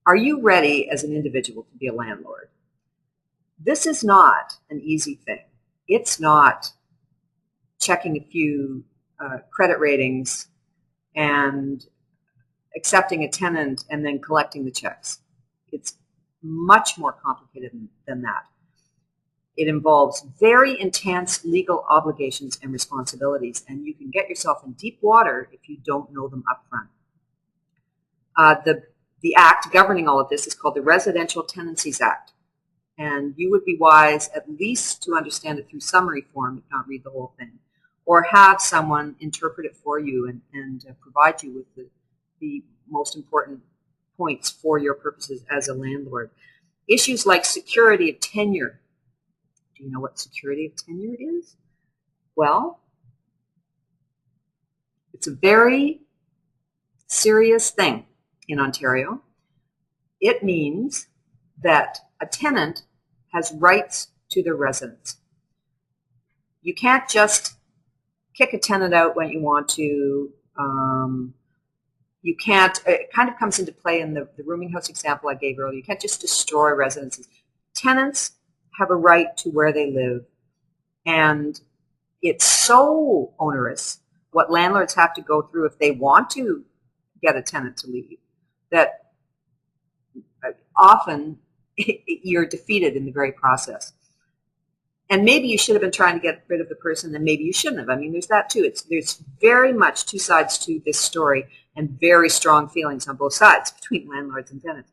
Are you ready as an individual to be a landlord? This is not an easy thing. It's not checking a few credit ratings and accepting a tenant and then collecting the checks. It's much more complicated than that. It involves very intense legal obligations and responsibilities, and you can get yourself in deep water if you don't know them up front. The act governing all of this is called the Residential Tenancies Act, and you would be wise at least to understand it through summary form, if not read the whole thing, or have someone interpret it for you and provide you with the most important points for your purposes as a landlord. Issues like security of tenure. Do you know what security of tenure is? Well, it's a very serious thing in Ontario. It means that a tenant has rights to their residence. You can't just kick a tenant out when you want to. You can't, it kind of comes into play in the rooming house example I gave earlier. You can't just destroy residences. Tenants have a right to where they live, and it's so onerous what landlords have to go through if they want to get a tenant to leave that often you're defeated in the very process. And maybe you should have been trying to get rid of the person, and maybe you shouldn't have. I mean, there's that too. There's very much two sides to this story, and very strong feelings on both sides between landlords and tenants.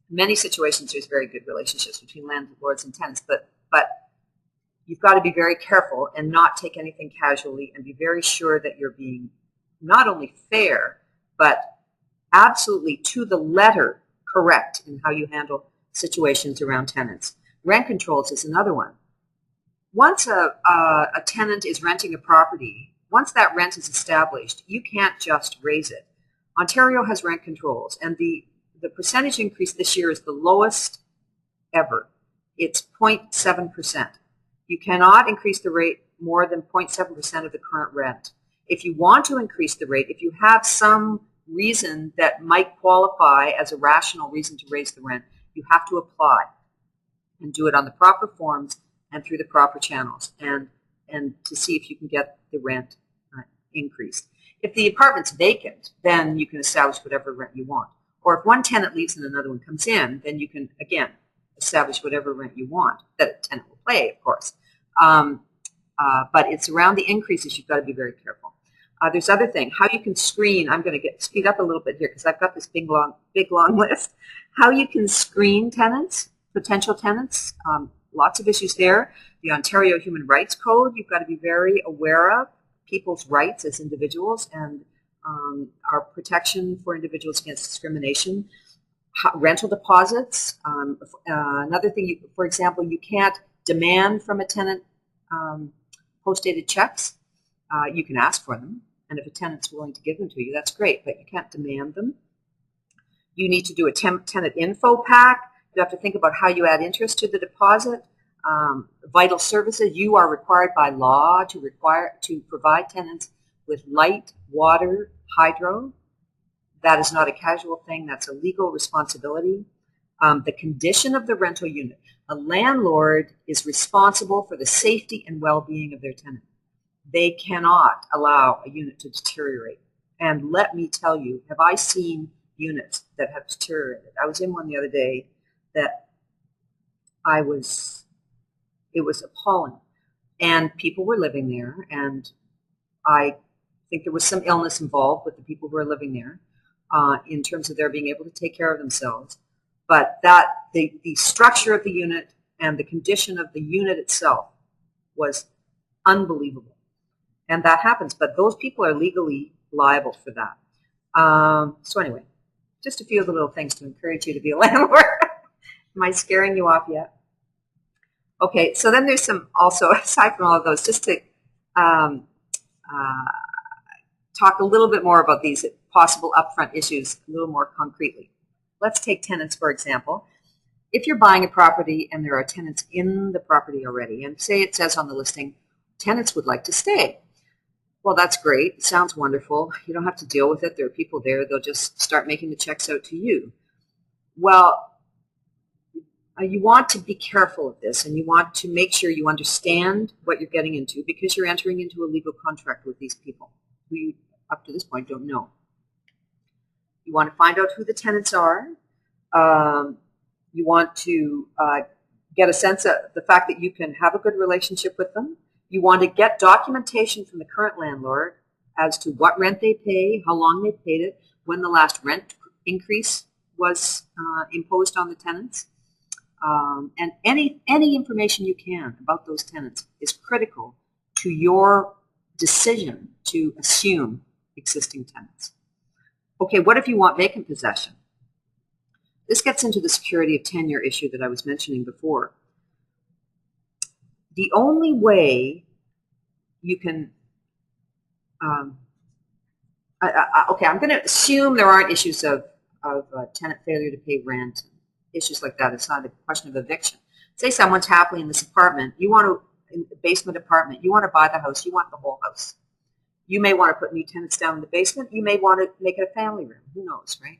In many situations, there's very good relationships between landlords and tenants, but you've got to be very careful and not take anything casually, and be very sure that you're being not only fair, but absolutely to the letter correct in how you handle situations around tenants. Rent controls is another one. Once a tenant is renting a property, once that rent is established, you can't just raise it. Ontario has rent controls, and the percentage increase this year is the lowest ever. It's 0.7%. You cannot increase the rate more than 0.7% of the current rent. If you want to increase the rate, if you have some reason that might qualify as a rational reason to raise the rent, you have to apply and do it on the proper forms and through the proper channels, and to see if you can get the rent increased. If the apartment's vacant, then you can establish whatever rent you want. Or if one tenant leaves and another one comes in, then you can, again, establish whatever rent you want that a tenant will pay, of course. But it's around the increases you've got to be very careful. There's other thing, how you can screen. I'm going to speed up a little bit here because I've got this big long list. How you can screen tenants, potential tenants. Lots of issues there. The Ontario Human Rights Code, you've got to be very aware of people's rights as individuals, and our protection for individuals against discrimination. Rental deposits. Another thing, for example, you can't demand from a tenant post-dated checks. You can ask for them, and if a tenant's willing to give them to you, that's great, but you can't demand them. You need to do a tenant info pack. You have to think about how you add interest to the deposit. Vital services, you are required by law to provide tenants with light, water, hydro. That is not a casual thing. That's a legal responsibility. The condition of the rental unit. A landlord is responsible for the safety and well-being of their tenant. They cannot allow a unit to deteriorate. And let me tell you, have I seen units that have deteriorated? I was in one the other day that it was appalling. And people were living there, and I think there was some illness involved with the people who were living there in terms of their being able to take care of themselves. But the structure of the unit and the condition of the unit itself was unbelievable. And that happens, but those people are legally liable for that. So anyway, just a few of the little things to encourage you to be a landlord. Am I scaring you off yet? Okay, so then there's some also, aside from all of those, just to talk a little bit more about these possible upfront issues a little more concretely. Let's take tenants, for example. If you're buying a property and there are tenants in the property already, and say it says on the listing, tenants would like to stay. Well, that's great. It sounds wonderful. You don't have to deal with it. There are people there. They'll just start making the checks out to you. Well, you want to be careful of this, and you want to make sure you understand what you're getting into, because you're entering into a legal contract with these people who you, up to this point, don't know. You want to find out who the tenants are. You want to get a sense of the fact that you can have a good relationship with them. You want to get documentation from the current landlord as to what rent they pay, how long they paid it, when the last rent increase was imposed on the tenants. And any information you can about those tenants is critical to your decision to assume existing tenants. Okay, what if you want vacant possession? This gets into the security of tenure issue that I was mentioning before. The only way you can, okay, I'm going to assume there aren't issues of tenant failure to pay rent, issues like that. It's not a question of eviction. Say someone's happily in this apartment, you want to, in the basement apartment, you want to buy the house, you want the whole house. You may want to put new tenants down in the basement. You may want to make it a family room. Who knows, right?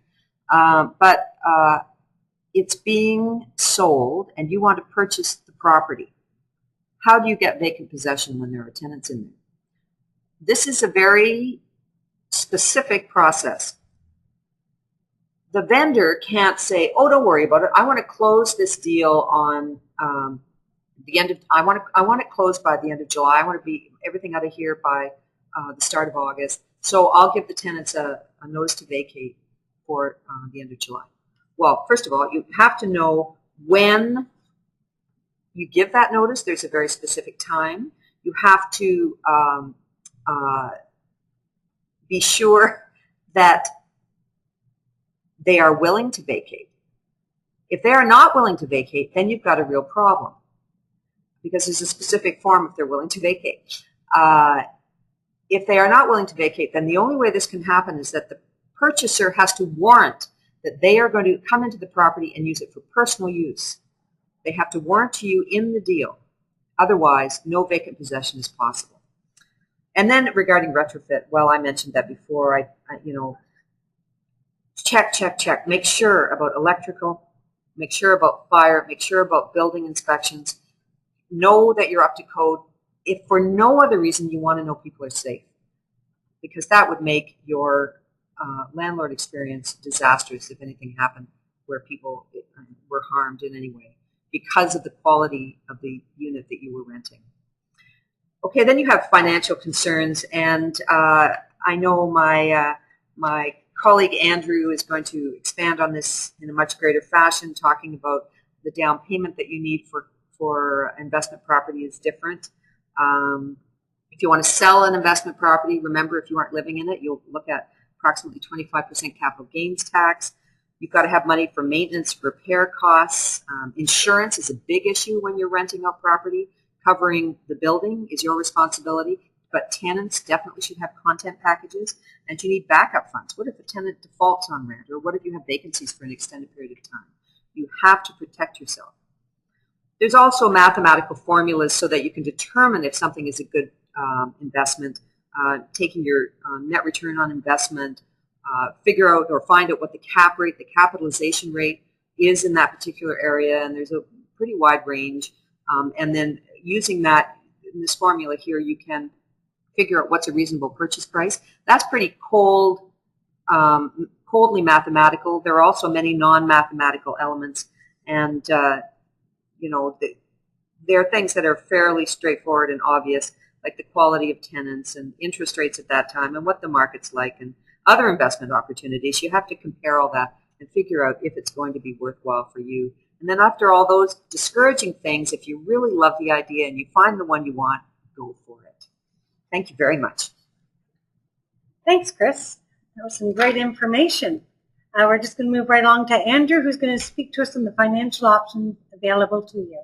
But it's being sold, and you want to purchase the property. How do you get vacant possession when there are tenants in there? This is a very specific process. The vendor can't say, "Oh, don't worry about it. I want to close this deal on the end of. I want it closed by the end of July. I want to be everything out of here by the start of August. So I'll give the tenants a notice to vacate for the end of July." Well, first of all, you have to know when you give that notice. There's a very specific time. You have to be sure that they are willing to vacate. If they are not willing to vacate, then you've got a real problem, because there's a specific form if they're willing to vacate. If they are not willing to vacate, then the only way this can happen is that the purchaser has to warrant that they are going to come into the property and use it for personal use. They have to warrant to you in the deal. Otherwise, no vacant possession is possible. And then regarding retrofit, well, I mentioned that before. Check. Make sure about electrical. Make sure about fire. Make sure about building inspections. Know that you're up to code. If for no other reason, you want to know people are safe, because that would make your landlord experience disastrous if anything happened where people were harmed in any way because of the quality of the unit that you were renting. Okay, then you have financial concerns, and I know my colleague Andrew is going to expand on this in a much greater fashion, talking about the down payment that you need for investment property is different. If you want to sell an investment property, remember, if you aren't living in it, you'll look at approximately 25% capital gains tax. You've got to have money for maintenance, repair costs. Insurance is a big issue when you're renting out property. Covering the building is your responsibility, but tenants definitely should have content packages, and you need backup funds. What if a tenant defaults on rent, or what if you have vacancies for an extended period of time? You have to protect yourself. There's also mathematical formulas so that you can determine if something is a good investment, taking your net return on investment, figure out or find out what the cap rate, the capitalization rate is in that particular area, and there's a pretty wide range. And then using that, in this formula here, you can figure out what's a reasonable purchase price. That's pretty coldly mathematical. There are also many non-mathematical elements, and there are things that are fairly straightforward and obvious, like the quality of tenants and interest rates at that time and what the market's like and other investment opportunities. You have to compare all that and figure out if it's going to be worthwhile for you. And then after all those discouraging things, if you really love the idea and you find the one you want, go for it. Thank you very much. Thanks, Chris. That was some great information. We're just going to move right along to Andrew, who's going to speak to us on the financial options available to you.